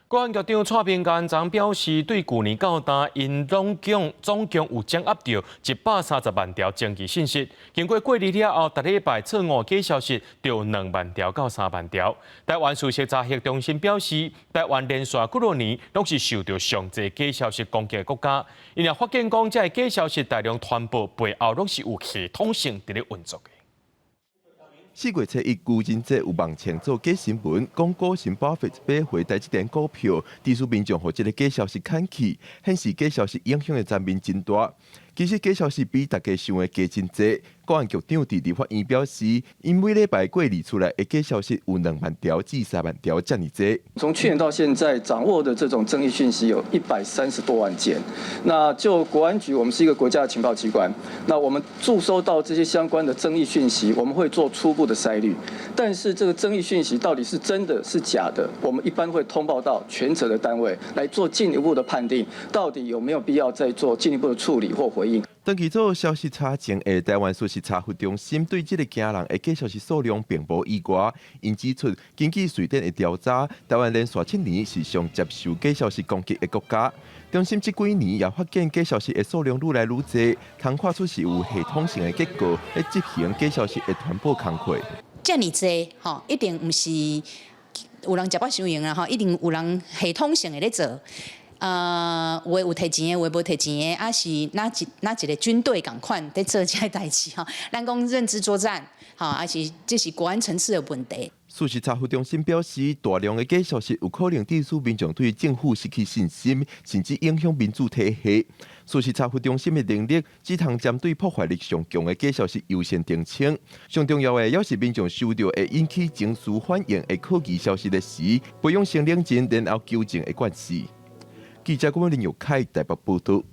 国安局长蔡明干昨表示，对去年到今，因总共有掌握到130万条争议信息。经过过日了后，每礼拜错误假消息就2万条到3万条。台湾事实查核中心表示，台湾连续几多年拢是受到上侪假消息攻击的国家。因也发现讲，这假消息大量传播背后，拢是有系统性伫咧运作的。 4月初1，愚人节有网称做假新闻，讲股神巴菲特买回台积电股票，致使民众互这个假消息牵起，显示假消息影响的层面真大。其实假消息比大家想的加真多。国安局长伫立法院表示，因每礼拜过滤出来的假消息有2万条至3万条这么多。从去年到现在，掌握的这种争议讯息有130多万件。那就国安局，我们是一个国家的情报机关，那我们注收到这些相关的争议讯息，我们会做初步的筛滤。但是这个争议讯息到底是真的是假的，我们一般会通报到权责的单位来做进一步的判定，到底有没有必要再做进一步的处理或回应。 长期做消息查证的台湾事实查核中心对这个惊人的假消息数量并无意外，因指出，根据瑞典的调查，台湾连续7年是上接受假消息攻击的国家。中心这几年也发现假消息的数量愈来愈多，通看出是有系统性的结构来执行假消息的传播工作。这么多，吼，一定唔是有人食饱受用啦，吼，一定有人系统性的咧做。 有有摕钱的，有无摕钱的，啊是哪一个军队共款在做这个代志哈？咱讲认知作战，哈，啊是这是国安层次的问题。事实查核中心表示，大量的假消息有可能致使民众对政府失去信心，甚至影响民主体系。事实查核中心的能力只通针对破坏力上强的假消息优先澄清，上重要的也是民众收到会引起情绪反应的可疑消息的时，培养性冷静然后纠正的惯势。记者郭文林由凯台北报道。